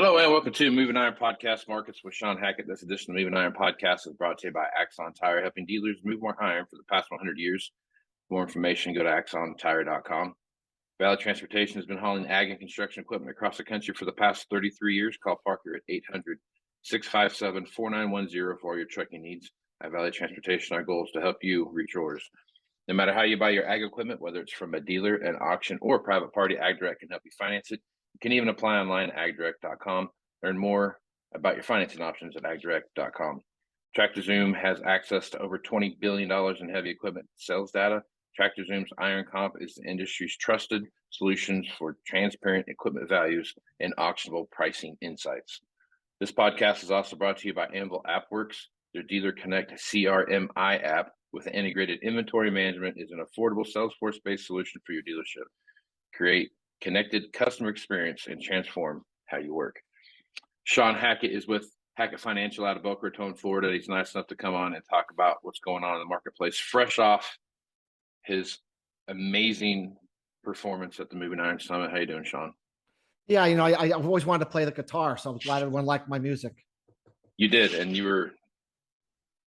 Hello and welcome to Moving Iron Podcast Markets with Shawn Hackett. This edition of Moving Iron Podcast is brought to you by Axon Tire, helping dealers move more iron for the past 100 years. For more information, go to axontire.com. Valley Transportation has been hauling ag and construction equipment across the country for the past 33 years. Call Parker at 800-657-4910 for all your trucking needs. At Valley Transportation, our goal is to help you reach yours. No matter how you buy your ag equipment, whether it's from a dealer, an auction, or a private party, AgDirect can help you finance it. You can even apply online at agdirect.com. Learn more about your financing options at agdirect.com. Tractor Zoom has access to over $20 billion in heavy equipment sales data. Tractor Zoom's Iron Comp is the industry's trusted solutions for transparent equipment values and auctionable pricing insights. This podcast is also brought to you by Anvil AppWorks. Their Dealer Connect CRMI app with integrated inventory management is an affordable Salesforce-based solution for your dealership. Create connected customer experience and transform how you work. Shawn Hackett is with Hackett Financial out of Boca Raton, Florida. He's nice enough to come on and talk about what's going on in the marketplace, fresh off his amazing performance at the Moving Iron Summit. How you doing, Shawn? Yeah, I've always wanted to play the guitar, so I'm glad everyone liked my music. You did, and you were,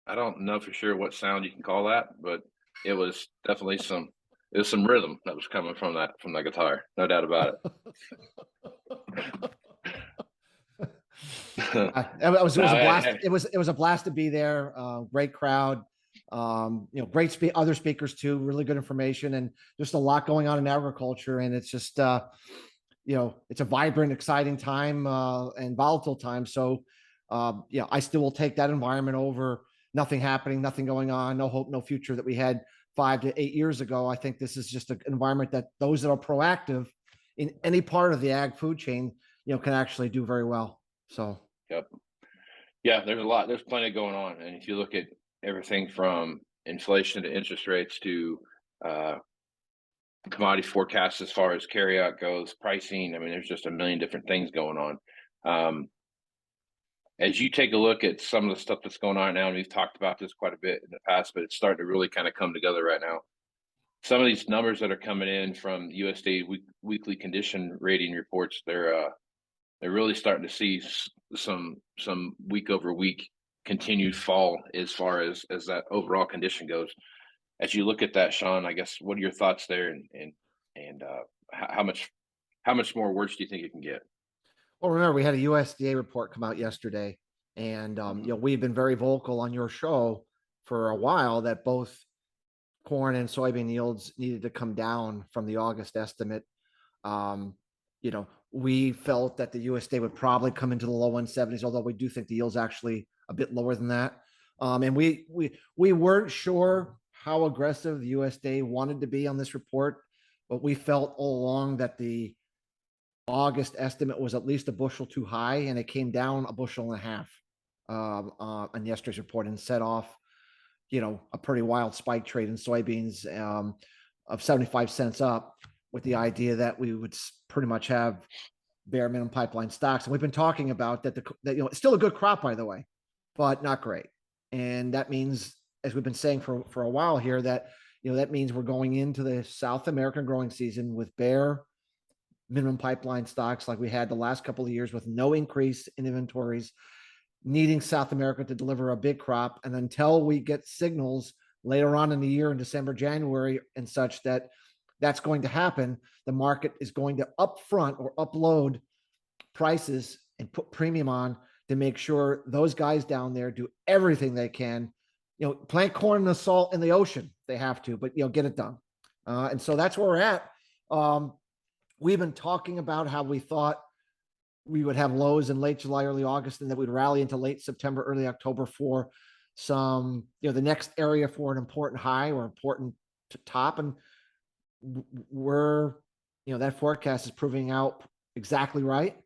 I don't know for sure what sound you can call that, but it was definitely some rhythm that was coming from that guitar, no doubt about it. It was a blast. It was a blast to be there. Great crowd. Great other speakers too. Really good information, and just a lot going on in agriculture. And it's just it's a vibrant, exciting time and volatile time. So I still will take that environment over nothing happening, nothing going on, no hope, no future that we had 5 to 8 years ago. I think this is just an environment that those that are proactive in any part of the ag food chain, can actually do very well. So, yep. Yeah, there's plenty going on. And if you look at everything from inflation to interest rates to commodity forecasts as far as carryout goes, pricing, I mean, there's just a million different things going on. As you take a look at some of the stuff that's going on now, and we've talked about this quite a bit in the past, but it's starting to really kind of come together right now. Some of these numbers that are coming in from USDA weekly condition rating reports, they're really starting to see some week over week continued fall as far as that overall condition goes. As you look at that, Shawn, I guess what are your thoughts there, and how much more worse do you think it can get? Well, remember, we had a USDA report come out yesterday, and we've been very vocal on your show for a while that both corn and soybean yields needed to come down from the August estimate. We felt that the USDA would probably come into the low 170s, although we do think the yield's actually a bit lower than that. And we weren't sure how aggressive the USDA wanted to be on this report, but we felt all along that the August estimate was at least a bushel too high, and it came down a bushel and a half on yesterday's report and set off, a pretty wild spike trade in soybeans of 75 cents up, with the idea that we would pretty much have bare minimum pipeline stocks. And we've been talking about that it's still a good crop, by the way, but not great. And that means, as we've been saying for a while here, that that means we're going into the South American growing season with bare minimum pipeline stocks like we had the last couple of years, with no increase in inventories, needing South America to deliver a big crop. And until we get signals later on in the year, in December, January, and such, that's going to happen, the market is going to upfront or upload prices and put premium on to make sure those guys down there do everything they can, plant corn in the salt in the ocean. They have to, but get it done. And so that's where we're at. We've been talking about how we thought we would have lows in late July, early August, and that we'd rally into late September, early October for some, the next area for an important high or important top. And we're, that forecast is proving out exactly right.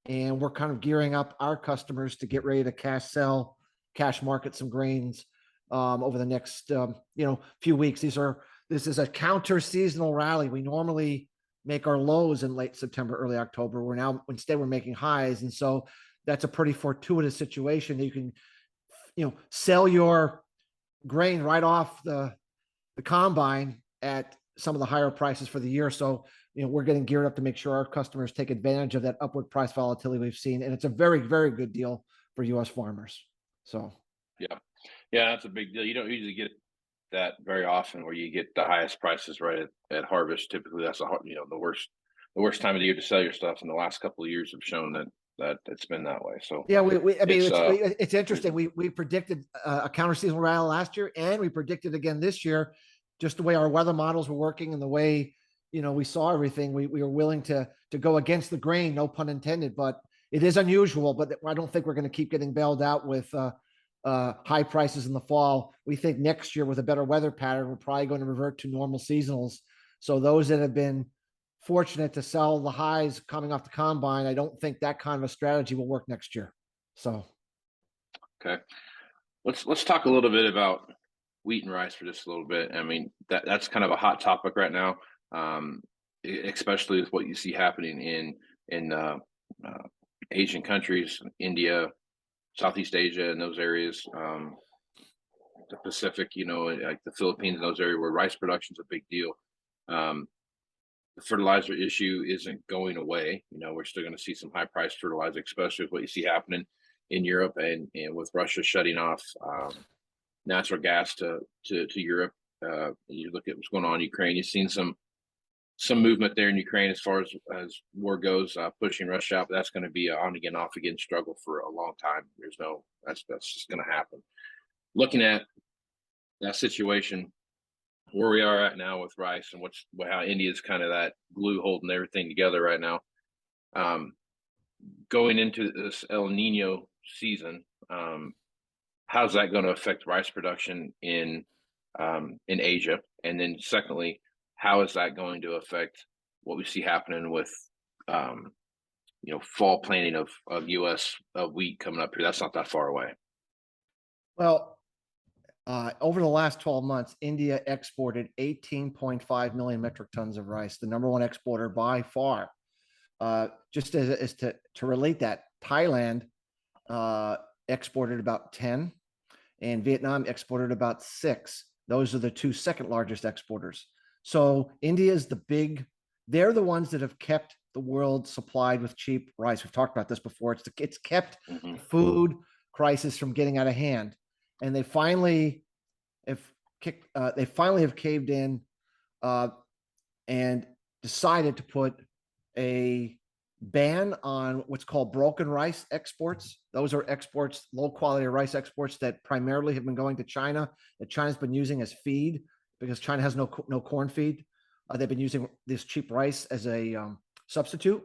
And we're kind of gearing up our customers to get ready to cash market some grains over the next, few weeks. This is a counter seasonal rally. We normally make our lows in late September, early October. Instead we're making highs. And so that's a pretty fortuitous situation that you can, sell your grain right off the combine at some of the higher prices for the year. So we're getting geared up to make sure our customers take advantage of that upward price volatility we've seen. And it's a very, very good deal for U.S. farmers. So, yeah, that's a big deal. You don't usually get that very often where you get the highest prices right at harvest. Typically, that's the worst time of the year to sell your stuff. And the last couple of years have shown that it's been that way. So yeah, I mean, it's crazy. interesting. We predicted a counter seasonal rally last year, and we predicted again this year, just the way our weather models were working and the way, we saw everything. We were willing to go against the grain, no pun intended, but it is unusual. But I don't think we're going to keep getting bailed out with high prices in the fall. We think next year with a better weather pattern, we're probably going to revert to normal seasonals. So those that have been fortunate to sell the highs coming off the combine, I don't think that kind of a strategy will work next year. So, Okay, let's talk a little bit about wheat and rice for just a little bit. I mean, that's kind of a hot topic right now, especially with what you see happening in Asian countries, India, Southeast Asia, and those areas, the Pacific, like the Philippines, those areas where rice production is a big deal. The fertilizer issue isn't going away. We're still going to see some high priced fertilizer, especially with what you see happening in Europe and with Russia shutting off natural gas to Europe. You look at what's going on in Ukraine. You've seen some movement there in Ukraine as far as war goes, pushing Russia out. But that's going to be an on again, off again struggle for a long time. That's just going to happen. Looking at that situation, where we are at now with rice and how India's kind of that glue holding everything together right now. Going into this El Nino season, how's that going to affect rice production in Asia? And then secondly, how is that going to affect what we see happening with fall planting of U.S. wheat coming up here? That's not that far away. well, over the last 12 months, India exported 18.5 million metric tons of rice, the number one exporter by far. Just as to relate that, Thailand exported about 10, and Vietnam exported about 6. Those are the two second largest exporters. So India is they're the ones that have kept the world supplied with cheap rice. We've talked about this before. It's kept the food crisis from getting out of hand. And they finally have caved in and decided to put a ban on what's called broken rice exports. Those are exports, low quality rice exports that primarily have been going to China, that China's been using as feed because China has no corn feed. They've been using this cheap rice as a substitute.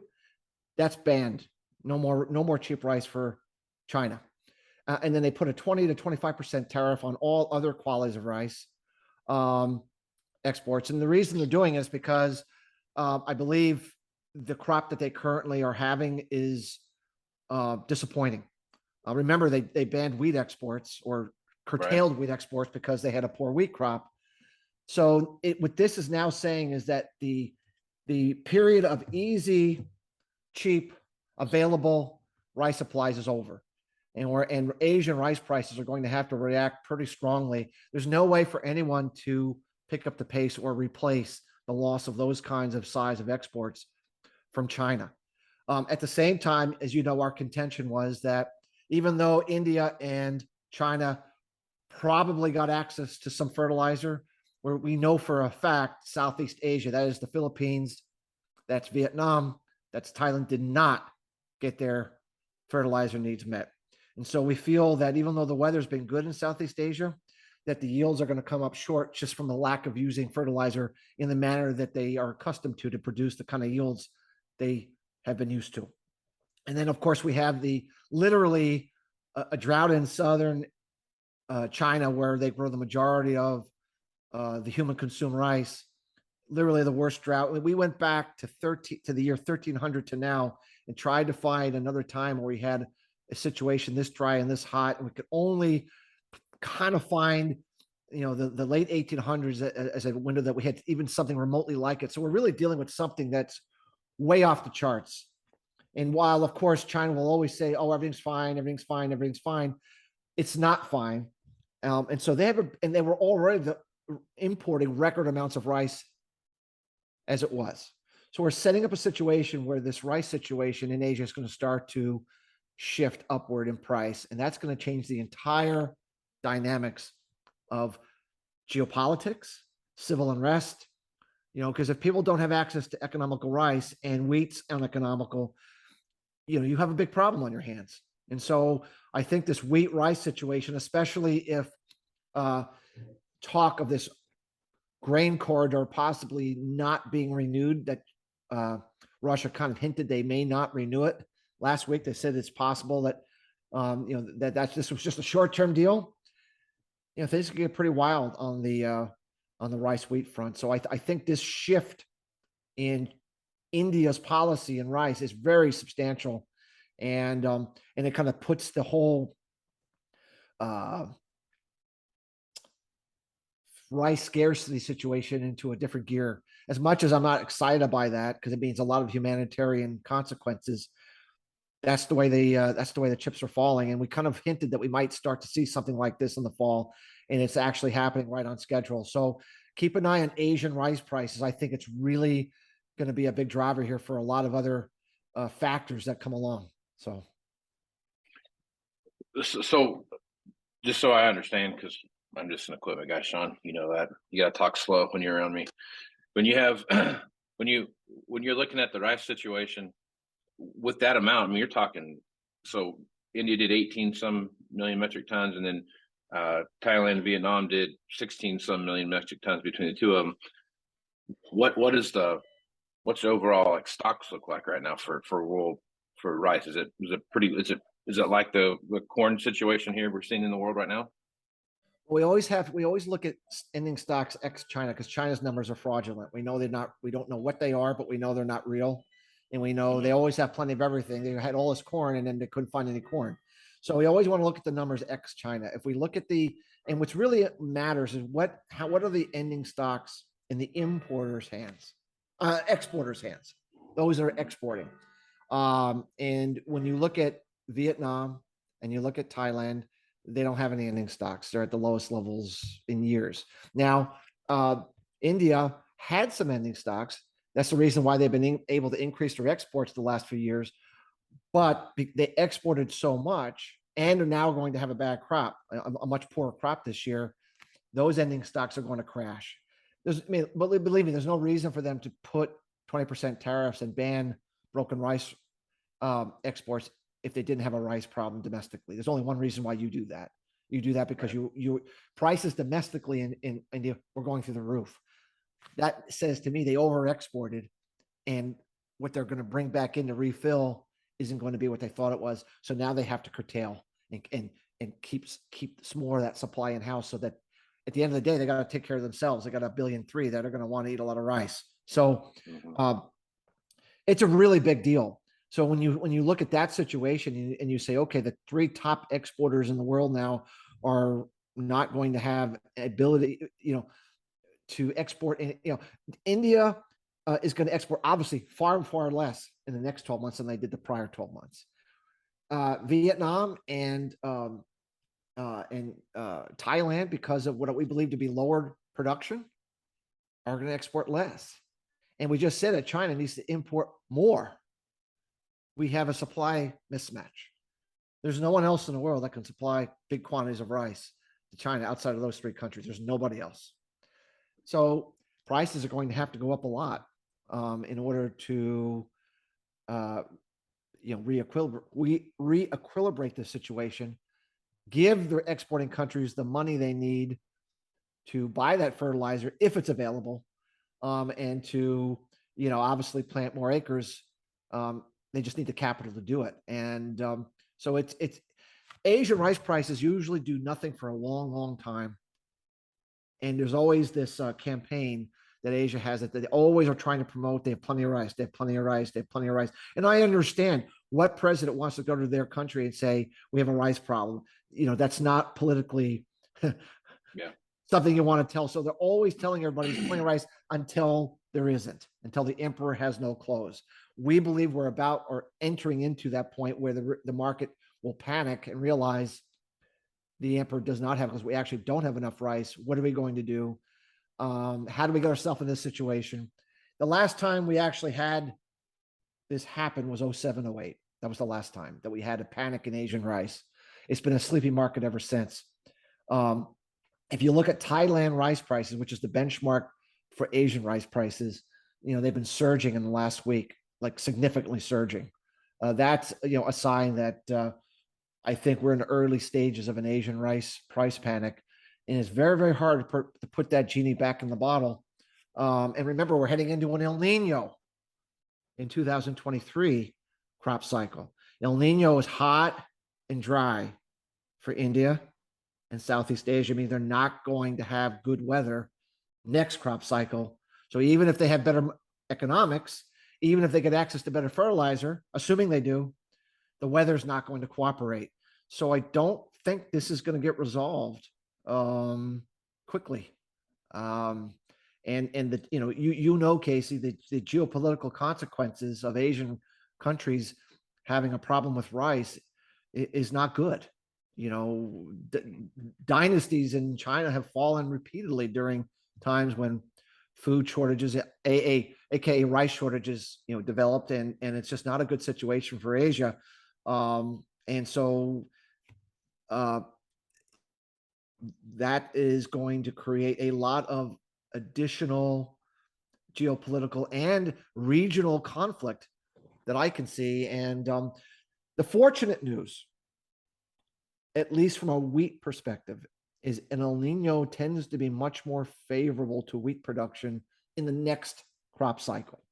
That's banned. No more cheap rice for China. And then they put a 20 to 25% tariff on all other qualities of rice exports. And the reason they're doing it is because I believe the crop that they currently are having is disappointing. Remember, they banned wheat exports or curtailed wheat exports because they had a poor wheat crop. So what this is now saying is that the period of easy, cheap, available rice supplies is over. And Asian rice prices are going to have to react pretty strongly. There's no way for anyone to pick up the pace or replace the loss of those kinds of size of exports from China. At the same time, as you know, our contention was that even though India and China probably got access to some fertilizer, where we know for a fact Southeast Asia, that is the Philippines, that's Vietnam, that's Thailand, did not get their fertilizer needs met. And so we feel that even though the weather's been good in Southeast Asia, that the yields are going to come up short just from the lack of using fertilizer in the manner that they are accustomed to produce the kind of yields they have been used to. And then, of course, we have literally a drought in southern China where they grow the majority of the human consumed rice. Literally the worst drought. We went back to the year 1300 to now and tried to find another time where we had a situation this dry and this hot, and we could only kind of find, the late 1800s as a window that we had even something remotely like it. So we're really dealing with something that's way off the charts. And while, of course, China will always say, "Oh, everything's fine, everything's fine, everything's fine," it's not fine. And so they were already importing record amounts of rice as it was. So we're setting up a situation where this rice situation in Asia is going to start to shift upward in price, and that's going to change the entire dynamics of geopolitics, civil unrest. Because if people don't have access to economical rice and wheat's uneconomical, you have a big problem on your hands. And so I think this wheat rice situation, especially if talk of this grain corridor possibly not being renewed, that Russia kind of hinted they may not renew it. Last week they said it's possible that this was just a short-term deal. Things could get pretty wild on the rice wheat front. So I think this shift in India's policy in rice is very substantial, and it kind of puts the whole rice scarcity situation into a different gear. As much as I'm not excited by that, because it means a lot of humanitarian consequences, that's the way the chips are falling. And we kind of hinted that we might start to see something like this in the fall, and it's actually happening right on schedule. So keep an eye on Asian rice prices. I think it's really going to be a big driver here for a lot of other factors that come along. So just so I understand, because I'm just an equipment guy, Shawn, you know that you got to talk slow when you're around me. When you have when you're looking at the rice situation with that amount, I mean, you're talking, so India did 18 some million metric tons, and then Thailand and Vietnam did 16 some million metric tons between the two of them. What's the overall like stocks look like right now for rice? Is it like the corn situation here we're seeing in the world right now? we always look at ending stocks ex China, because China's numbers are fraudulent. We know they're not. We don't know what they are, but we know they're not real, and we know they always have plenty of everything. They had all this corn, and then they couldn't find any corn. So we always want to look at the numbers ex China. If we look at and what's really matters is what are the ending stocks in the importers' hands, exporters' hands. Those are exporting. And when you look at Vietnam and you look at Thailand, they don't have any ending stocks. They're at the lowest levels in years. Now, India had some ending stocks. That's the reason why they've been able to increase their exports the last few years. But they exported so much and are now going to have a bad crop, a much poorer crop this year. Those ending stocks are going to crash. Believe me, there's no reason for them to put 20% tariffs and ban broken rice exports if they didn't have a rice problem domestically. There's only one reason why you do that. You do that because you prices domestically in India were going through the roof. That says to me they over exported, and what they're going to bring back in to refill isn't going to be what they thought it was. So now they have to curtail and keep some more of that supply in house, so that at the end of the day they got to take care of themselves. They got 1.3 billion that are going to want to eat a lot of rice. So it's a really big deal. So when you look at that situation and you say, okay, the 3 top exporters in the world now are not going to have ability, to export. India is going to export obviously far less in the next 12 months than they did the prior 12 months. Vietnam and Thailand, because of what we believe to be lowered production, are going to export less. And we just said that China needs to import more. We have a supply mismatch. There's no one else in the world that can supply big quantities of rice to China outside of those 3 countries. There's nobody else. So prices are going to have to go up a lot in order to reequilibrate the situation, give the exporting countries the money they need to buy that fertilizer if it's available, and to obviously plant more acres. They just need the capital to do it. And so it's Asian rice prices usually do nothing for a long time. And there's always this campaign that Asia has that they always are trying to promote. They have plenty of rice. They have plenty of rice. They have plenty of rice. And I understand what president wants to go to their country and say, we have a rice problem. That's not politically something you want to tell. So they're always telling everybody there's plenty of rice until there isn't, until the emperor has no clothes. We believe we're about or entering into that point where the market will panic and realize the emperor does not have, because we actually don't have enough rice. What are we going to do? How do we get ourselves in this situation? the last time we actually had this happen was 07, 08. That was the last time that we had a panic in Asian rice. It's been a sleepy market ever since. If you look at Thailand rice prices, which is the benchmark for Asian rice prices, they've been surging in the last week, like significantly surging. That's a sign that I think we're in the early stages of an Asian rice price panic, and it's very, very hard to put that genie back in the bottle. And remember, we're heading into an El Nino in 2023 crop cycle. El Nino is hot and dry for India and Southeast Asia. I mean, they're not going to have good weather next crop cycle. So even if they have better economics, even if they get access to better fertilizer, assuming they do, the weather's not going to cooperate. So I don't think this is going to get resolved quickly. And the Casey, the geopolitical consequences of Asian countries having a problem with rice is not good. Dynasties in China have fallen repeatedly during times when food shortages, aka rice shortages, developed, and it's just not a good situation for Asia. And so that is going to create a lot of additional geopolitical and regional conflict that I can see. And the fortunate news, at least from a wheat perspective, is an El Nino tends to be much more favorable to wheat production in the next crop cycle.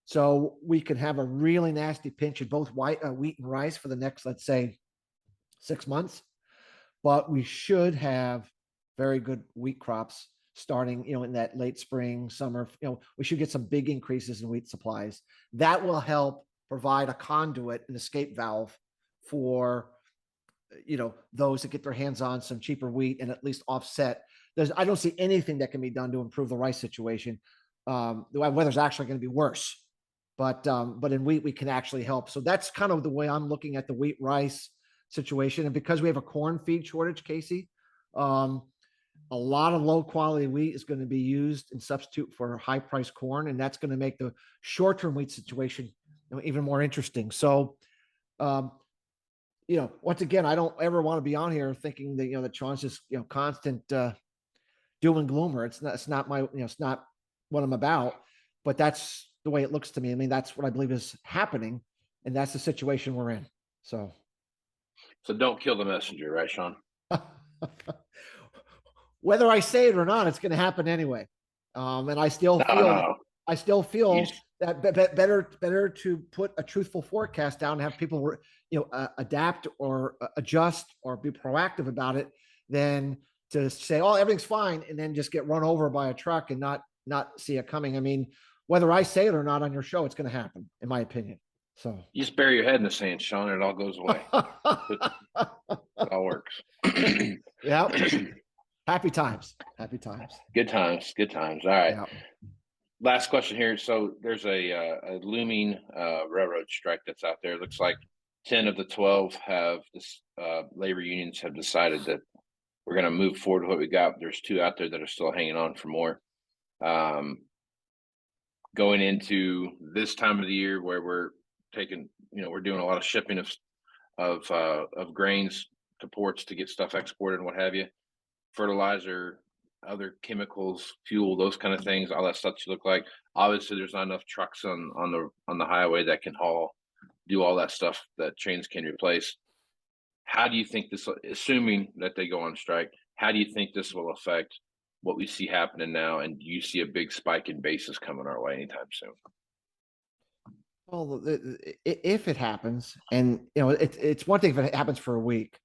So we could have a really nasty pinch in both wheat and rice for the next, let's say, 6 months. But we should have very good wheat crops starting, in that late spring, summer. We should get some big increases in wheat supplies. That will help provide a conduit, an escape valve for, those that get their hands on some cheaper wheat and at least offset. I don't see anything that can be done to improve the rice situation. The weather's actually going to be worse, but in wheat we can actually help. So that's kind of the way I'm looking at the wheat rice situation. And because we have a corn feed shortage, Casey, a lot of low quality wheat is going to be used in substitute for high priced corn, and that's going to make the short term wheat situation even more interesting. So, once again, I don't ever want to be on here thinking that that Shawn's just constant doom and gloomer. It's not my it's not what I'm about, but that's the way it looks to me. I mean, that's what I believe is happening, and that's the situation we're in. So don't kill the messenger, right, Shawn? Whether I say it or not, it's going to happen anyway. And I still feel that better to put a truthful forecast down and have people, adapt or adjust or be proactive about it than to say, oh, everything's fine, and then just get run over by a truck and not see it coming. I mean, whether I say it or not on your show, it's going to happen, in my opinion. So you just bury your head in the sand, Shawn, and it all goes away. It all works. Yeah. Happy times. Good times. All right. Yeah. Last question here. So there's a looming railroad strike that's out there. It looks like 10 of the 12 have this labor unions have decided that we're going to move forward with what we got. There's 2 out there that are still hanging on for more. Going into this time of the year where we're taking, we're doing a lot of shipping of grains to ports to get stuff exported and what have you, fertilizer, other chemicals, fuel, those kind of things, all that stuff to look like. Obviously, there's not enough trucks on the highway that can do all that stuff that trains can replace. How do you think this, assuming that they go on strike, how do you think this will affect what we see happening now? And do you see a big spike in basis coming our way anytime soon? Well, if it happens, and it's one thing if it happens for a week,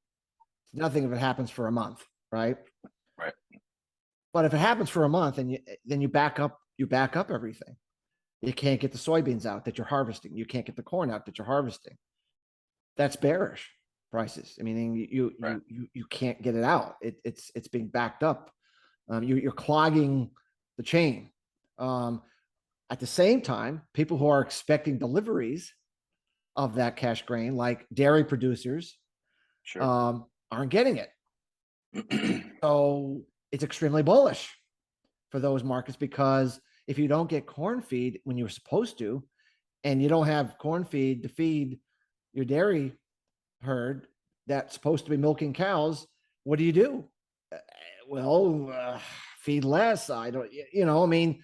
it's nothing if it happens for a month, right? Right. But if it happens for a month, and then you back up everything. You can't get the soybeans out that you're harvesting. You can't get the corn out that you're harvesting. That's bearish prices. I mean, you can't get it out. It's being backed up. You're clogging the chain. At the same time, people who are expecting deliveries of that cash grain, like dairy producers, sure, aren't getting it. So it's extremely bullish for those markets because if you don't get corn feed when you're supposed to, and you don't have corn feed to feed your dairy herd that's supposed to be milking cows, what do you do? Well, feed less. I don't, I mean,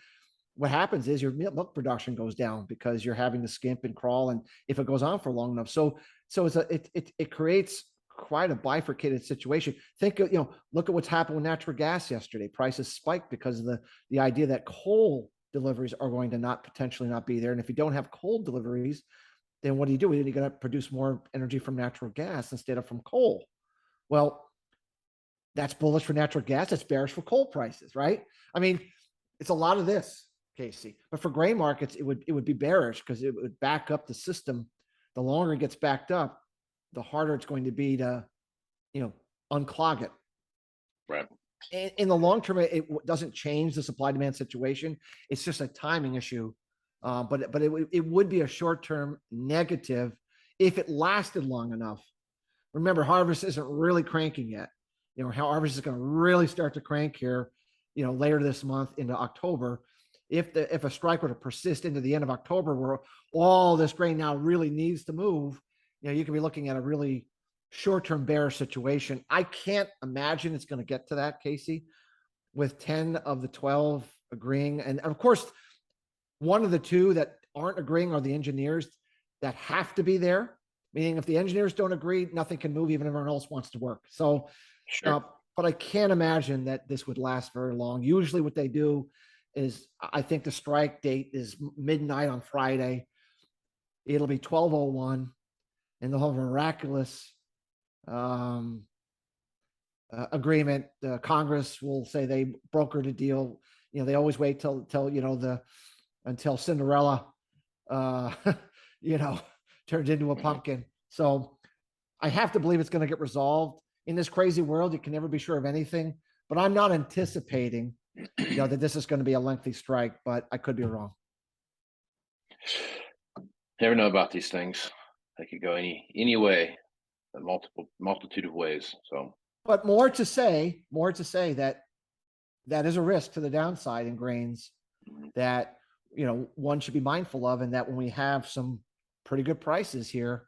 what happens is your milk production goes down because you're having to skimp and crawl, and if it goes on for long enough, so it creates quite a bifurcated situation. Think of, look at what's happened with natural gas yesterday. Prices spiked because of the idea that coal deliveries are going to potentially not be there, and if you don't have coal deliveries, then what do? You're going to produce more energy from natural gas instead of from coal. Well, that's bullish for natural gas. That's bearish for coal prices, right? I mean, it's a lot of this, Casey. But for grain markets, it would be bearish because it would back up the system. The longer it gets backed up, the harder it's going to be to, unclog it. Right. In the long term, it doesn't change the supply demand situation. It's just a timing issue. But it would be a short term negative if it lasted long enough. Remember, harvest isn't really cranking yet. Harvest is going to really start to crank here, later this month into October. If a strike were to persist into the end of October, where all this grain now really needs to move, you could be looking at a really short-term bearish situation. I can't imagine it's going to get to that, Casey, with 10 of the 12 agreeing. And of course, one of the two that aren't agreeing are the engineers that have to be there. Meaning, if the engineers don't agree, nothing can move, even if everyone else wants to work. So, Sure. but I can't imagine that this would last very long. Usually, what they do is, I think the strike date is midnight on Friday. It'll be 12:01, and they'll have a miraculous agreement. Congress will say they brokered a deal. They always wait till until Cinderella, turns into a pumpkin. So I have to believe it's going to get resolved. In this crazy world, you can never be sure of anything, but I'm not anticipating, that this is going to be a lengthy strike, but I could be wrong. Never know about these things. They could go any way, a multitude of ways. So, but more to say that is a risk to the downside in grains that, one should be mindful of, and that when we have some pretty good prices here,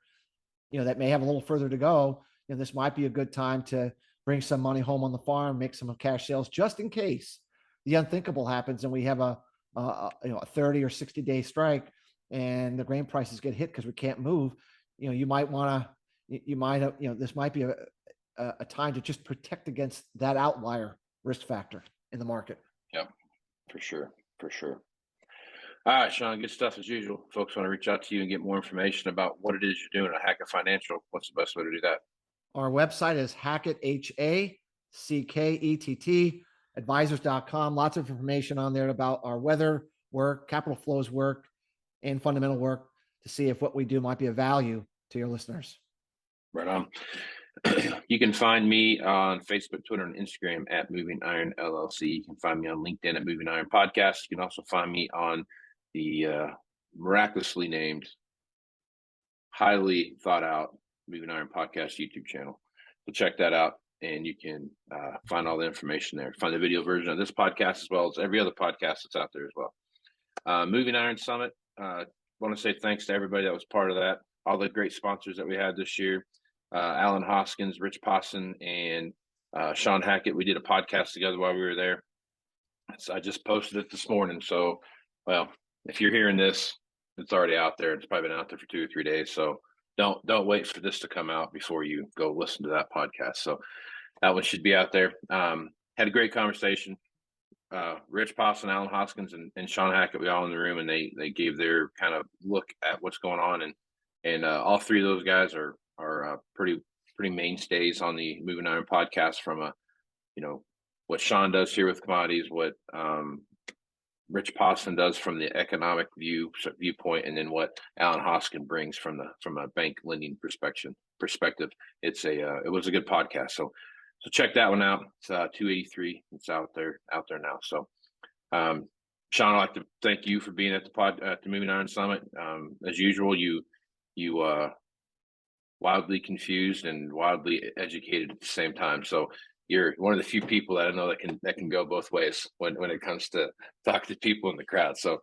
that may have a little further to go, this might be a good time to bring some money home on the farm, make some cash sales, just in case the unthinkable happens and we have a 30 or 60 day strike and the grain prices get hit because we can't move. This might be a time to just protect against that outlier risk factor in the market. Yeah, for sure. All right, Shawn, good stuff as usual. Folks want to reach out to you and get more information about what it is you're doing at Hackett Financial. What's the best way to do that? Our website is Hackett, HACKETT, advisors.com. Lots of information on there about our weather work, capital flows work, and fundamental work to see if what we do might be of value to your listeners. Right on. You can find me on Facebook, Twitter, and Instagram at Moving Iron LLC. You can find me on LinkedIn at Moving Iron Podcast. You can also find me on the miraculously named, highly thought out Moving Iron Podcast YouTube channel. So check that out, and you can find all the information there. Find the video version of this podcast as well as every other podcast that's out there as well. Moving Iron Summit. Want to say thanks to everybody that was part of that. All the great sponsors that we had this year. Alan Hoskins, Rich Posson, and Shawn Hackett. We did a podcast together while we were there. So I just posted it this morning. So, well, if you're hearing this, it's already out there. It's probably been out there for 2 or 3 days. So don't wait for this to come out before you go listen to that podcast. So that one should be out there. Had a great conversation. Rich Posson, Alan Hoskins, and Shawn Hackett, we all in the room, and they gave their kind of look at what's going on, and all three of those guys are pretty mainstays on the Moving Iron podcast from what Shawn does here with commodities, what Rich Posson does from the economic viewpoint, and then what Alan Hoskins brings from a bank lending perspective. It was a good podcast. So check that one out. It's 283. It's out there now. So Shawn, I'd like to thank you for being at the Moving Iron Summit. As usual, you wildly confused and wildly educated at the same time. So you're one of the few people that I know that can go both ways when it comes to talking to people in the crowd. So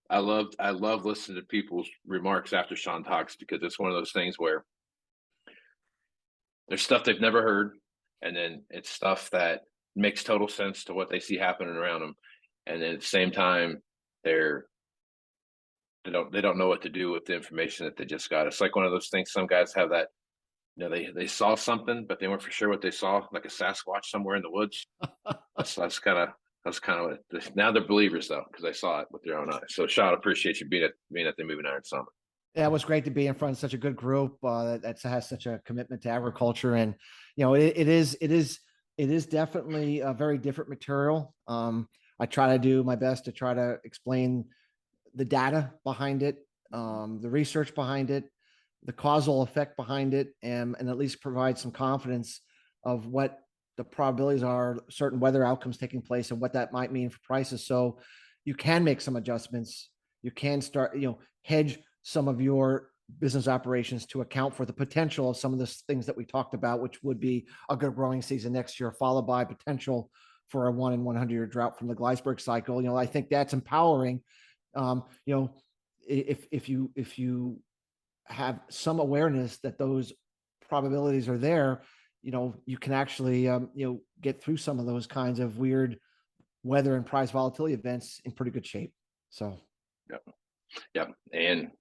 I love listening to people's remarks after Shawn talks, because it's one of those things where there's stuff they've never heard, and then it's stuff that makes total sense to what they see happening around them, and then at the same time they don't know what to do with the information that they just got. It's like one of those things. Some guys have that, they saw something, but they weren't for sure what they saw, like a Sasquatch somewhere in the woods. That's kind of what now they're believers, though, because they saw it with their own eyes. So Shawn, appreciate you being at the Moving Iron Summit. Yeah, it was great to be in front of such a good group that has such a commitment to agriculture, and it is definitely a very different material. I try to do my best to try to explain the data behind it, the research behind it, the causal effect behind it, and at least provide some confidence of what the probabilities are, certain weather outcomes taking place, and what that might mean for prices. So you can make some adjustments. You can start, hedge some of your business operations to account for the potential of some of the things that we talked about, which would be a good growing season next year, followed by potential for a 1 in 100-year drought from the Gleisberg cycle. I think that's empowering. If you have some awareness that those probabilities are there, you can actually, get through some of those kinds of weird weather and price volatility events in pretty good shape. So, yeah. And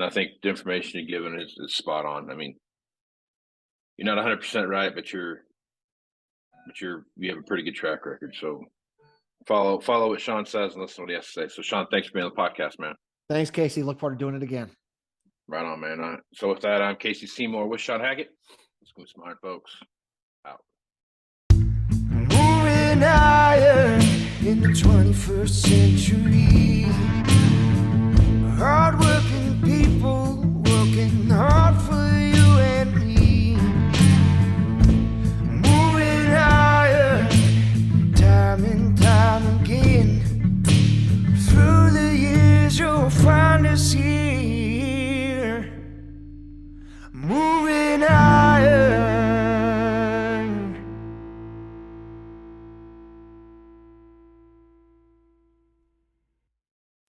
I think the information you're given is spot on. I mean, you're not 100% right, but you have a pretty good track record. So follow what Shawn says and listen to what he has to say. So Shawn, thanks for being on the podcast, man. Thanks, Casey. Look forward to doing it again. Right on, man. So with that, I'm Casey Seymour with Shawn Hackett. Let's go smart, folks. Out. Moving higher in the 21st century.